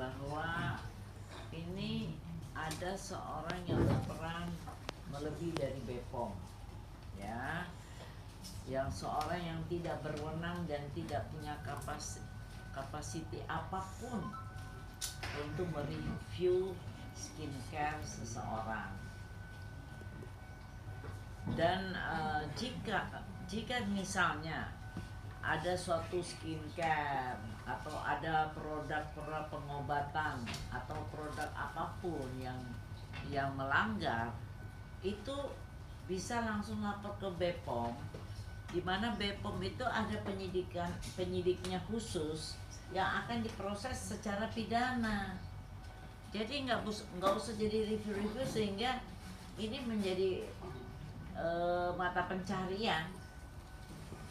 bahwa ini ada seorang yang berperan melebihi dari BPOM, ya, yang seorang yang tidak berwenang dan tidak punya kapasiti apapun untuk mereview skincare seseorang. Dan jika misalnya ada suatu skincare atau ada produk pengobatan atau produk apapun yang melanggar, itu bisa langsung lapor ke BPOM, di mana BPOM itu ada penyidiknya khusus yang akan diproses secara pidana. Jadi nggak usah jadi review-review, sehingga ini menjadi mata pencarian.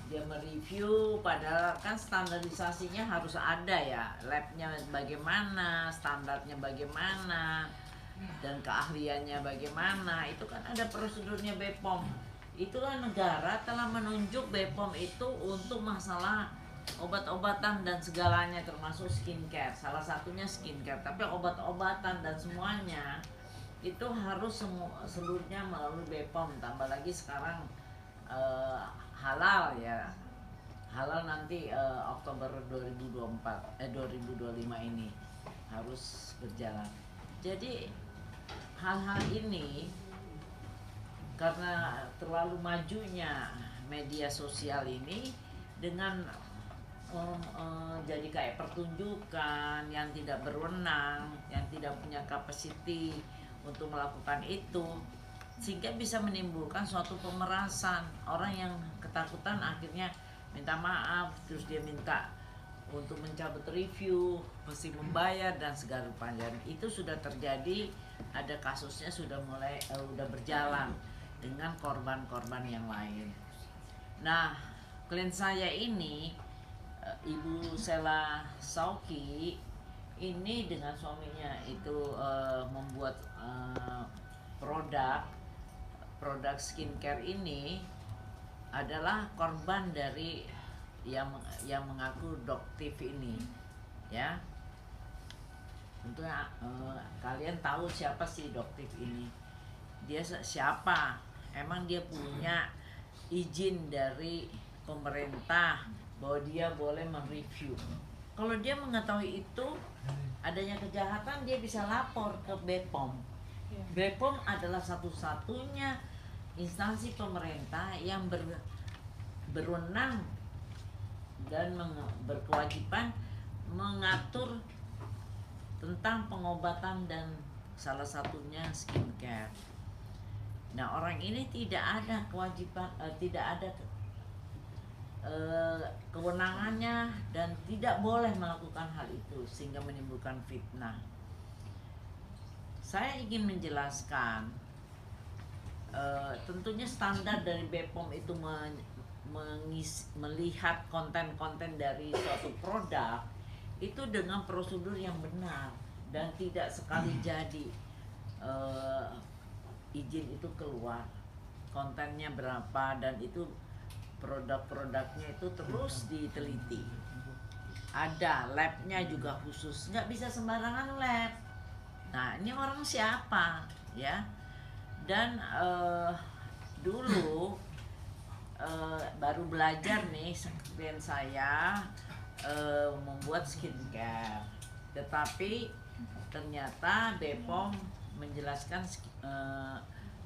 Dia mereview, padahal kan standarisasinya harus ada ya, labnya bagaimana, standarnya bagaimana, dan keahliannya bagaimana, itu kan ada prosedurnya BPOM. Itulah negara telah menunjuk BPOM itu untuk masalah obat-obatan dan segalanya, termasuk skincare, salah satunya skincare, tapi obat-obatan dan semuanya itu harus seluruhnya melalui BPOM. Tambah lagi sekarang halal ya, halal nanti Oktober 2025 ini harus berjalan. Jadi hal-hal ini karena terlalu majunya media sosial ini, dengan jadi kayak pertunjukan yang tidak berwenang, yang tidak punya kapasiti untuk melakukan itu, sehingga bisa menimbulkan suatu pemerasan. Orang yang ketakutan akhirnya minta maaf, terus dia minta untuk mencabut review, mesti membayar dan segala rupanya. Itu sudah terjadi, ada kasusnya sudah mulai udah berjalan dengan korban-korban yang lain. Nah, klien saya ini Ibu Sela Sauki ini dengan suaminya itu membuat produk skincare ini adalah korban dari yang mengaku doktif ini, ya. Tentunya kalian tahu siapa sih doktif ini. Dia siapa? Emang dia punya izin dari pemerintah bahwa dia boleh mereview? Kalau dia mengetahui itu adanya kejahatan, dia bisa lapor ke BPOM. BPOM adalah satu-satunya instansi pemerintah yang berwenang dan berkewajiban mengatur tentang pengobatan dan salah satunya skincare. Nah, orang ini tidak ada kewajiban, tidak ada kewenangannya dan tidak boleh melakukan hal itu, sehingga menimbulkan fitnah. Saya ingin menjelaskan, tentunya standar dari BPOM itu melihat konten-konten dari suatu produk itu dengan prosedur yang benar, dan tidak sekali jadi izin itu keluar, kontennya berapa, dan itu produk-produknya itu terus diteliti. Ada labnya juga khusus, nggak bisa sembarangan lab. Nah, ini orang siapa ya? Dan dulu baru belajar nih klien saya membuat skincare, tetapi ternyata BPOM menjelaskan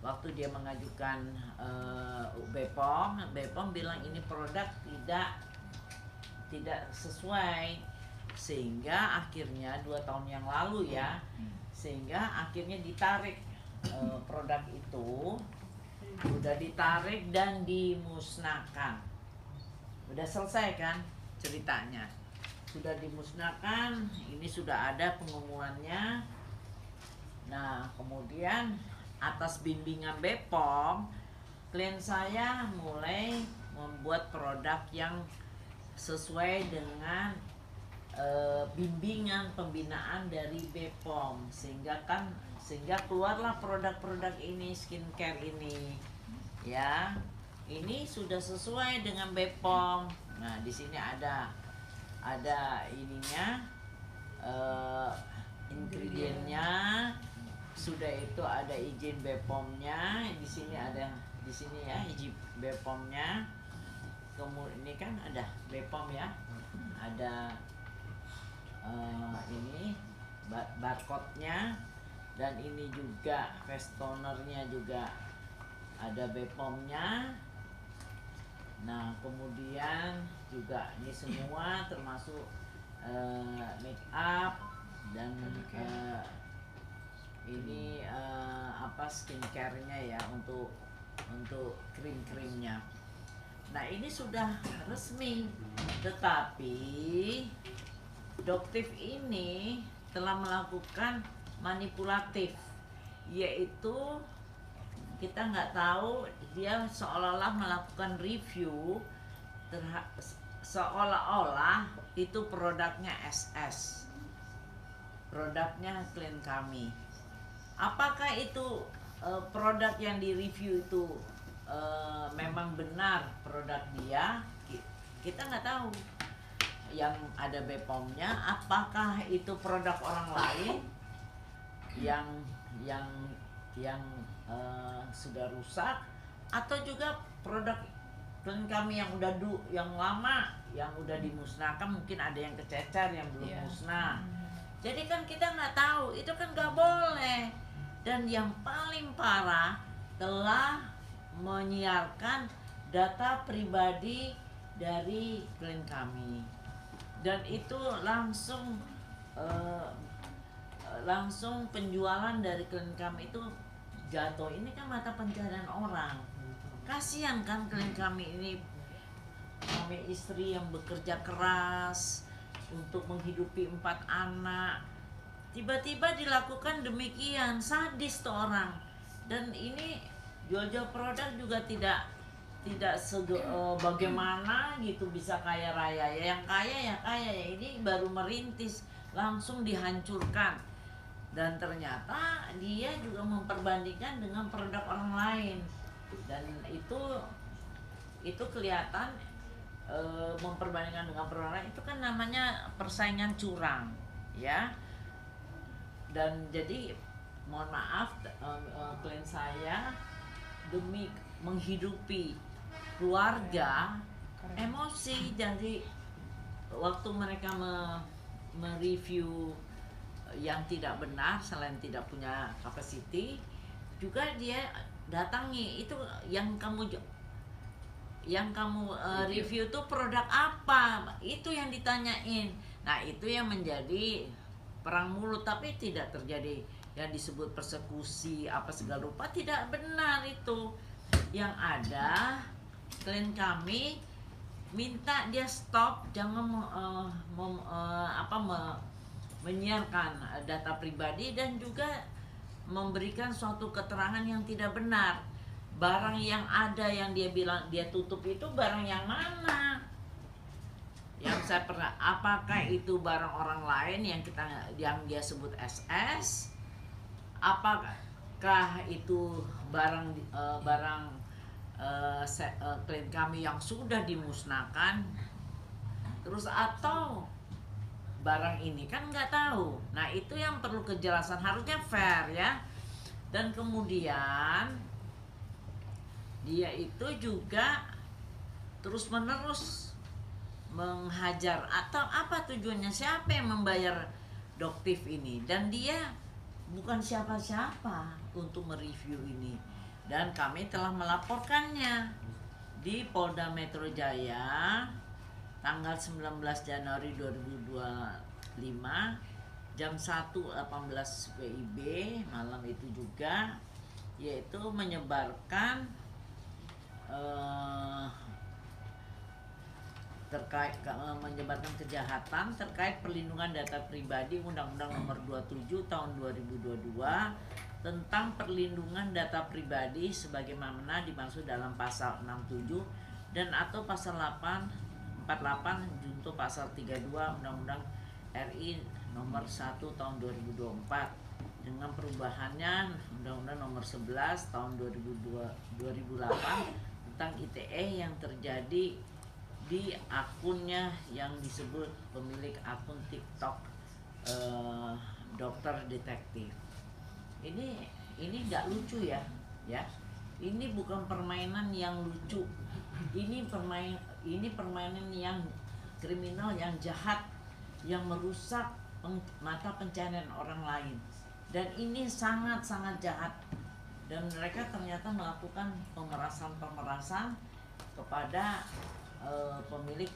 waktu dia mengajukan BPOM bilang ini produk tidak sesuai, sehingga akhirnya 2 tahun yang lalu ya, sehingga akhirnya ditarik produk itu, udah ditarik dan dimusnahkan. Udah selesai kan ceritanya, sudah dimusnahkan, ini sudah ada pengumumannya. Nah, kemudian atas bimbingan BPOM, klien saya mulai membuat produk yang sesuai dengan bimbingan pembinaan dari BPOM, sehingga keluarlah produk-produk ini, skincare ini, ya. Ini sudah sesuai dengan BPOM. Nah, di sini ada ininya, izinnya, sudah itu ada izin BPOM-nya, di sini ada di sini ya izin BPOM-nya. Kemudian ini kan ada BPOM ya, ada ini barcode-nya, dan ini juga face toner-nya juga ada BPOM-nya. Nah kemudian juga ini semua termasuk make up dan ini apa skincare-nya ya, untuk krim-krimnya. Nah ini sudah resmi, tetapi Doktif ini telah melakukan manipulatif, yaitu kita nggak tahu, dia seolah-olah melakukan review seolah-olah itu produknya SS, produknya klien kami. Apakah itu produk yang direview itu memang benar produk dia? Kita nggak tahu. Yang ada BPOM-nya, apakah itu produk orang lain yang sudah rusak, atau juga produk klien kami yang udah yang lama, yang udah dimusnahkan, mungkin ada yang kececer yang belum musnah. Jadi kan kita nggak tahu, itu kan nggak boleh. Dan yang paling parah, telah menyiarkan data pribadi dari klien kami, dan itu langsung penjualan dari klien kami itu jatuh. Ini kan mata pencaharian orang, kasihan kan klien kami ini, kami istri yang bekerja keras untuk menghidupi 4 anak, tiba-tiba dilakukan demikian, sadis tuh orang. Dan ini jual-jual produk juga tidak bagaimana gitu bisa kaya raya ya, yang kaya ya, ini baru merintis langsung dihancurkan. Dan ternyata dia juga memperbandingkan dengan produk orang lain, dan itu kelihatan memperbandingkan dengan produk lain itu kan namanya persaingan curang ya. Dan jadi mohon maaf, klien saya demi menghidupi keluarga emosi, jadi waktu mereka mereview yang tidak benar, selain tidak punya capacity, juga dia datangi itu yang kamu review tuh produk apa, itu yang ditanyain. Nah itu yang menjadi perang mulut, tapi tidak terjadi yang disebut persekusi apa segala rupa, tidak benar itu. Yang ada klien kami minta dia stop, jangan menyiarkan data pribadi dan juga memberikan suatu keterangan yang tidak benar. Barang yang ada yang dia bilang dia tutup itu barang yang mana? Yang saya pernah, apakah itu barang orang lain yang dia sebut SS? Apakah itu barang klien kami yang sudah dimusnahkan? Terus atau barang ini kan nggak tahu. Nah itu yang perlu kejelasan, harusnya fair ya. Dan kemudian dia itu juga terus menerus menghajar, atau apa tujuannya, siapa yang membayar Doktif ini, dan dia bukan siapa-siapa untuk mereview ini. Dan kami telah melaporkannya di Polda Metro Jaya tanggal 19 Januari 2025 jam 1.18 WIB malam itu juga, yaitu menyebarkan menyebarkan kejahatan terkait perlindungan data pribadi, Undang-Undang Nomor 27 Tahun 2022 tentang perlindungan data pribadi sebagaimana dimaksud dalam pasal 67 dan atau pasal 48 junto pasal 32 Undang-Undang RI Nomor 1 Tahun 2024 dengan perubahannya Undang-Undang Nomor 11 Tahun 2008 tentang ITE yang terjadi di akunnya yang disebut pemilik akun TikTok dokter detektif. Ini nggak lucu ya. Ini bukan permainan yang lucu. Ini permainan yang kriminal, yang jahat, yang merusak mata pencaharian orang lain. Dan ini sangat-sangat jahat. Dan mereka ternyata melakukan pemerasan kepada pemilik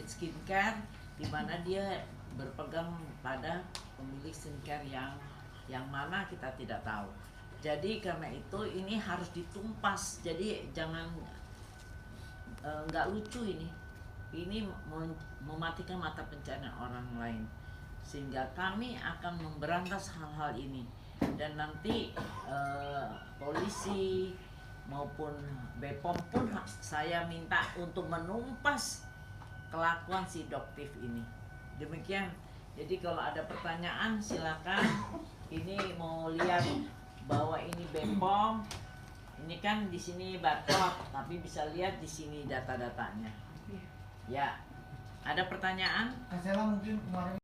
skincare, di mana dia berpegang pada pemilik skincare yang mana kita tidak tahu. Jadi karena itu ini harus ditumpas. Jadi jangan nggak lucu ini mematikan mata pencaharian orang lain, sehingga kami akan memberantas hal-hal ini. Dan nanti polisi maupun BPOM pun saya minta untuk menumpas kelakuan si Doktif ini. Demikian. Jadi kalau ada pertanyaan silakan. Ini mau lihat bahwa ini BPOM. Ini kan di sini barcode, tapi bisa lihat di sini data-datanya. Ya. Ada pertanyaan? Kasela mungkin kemarin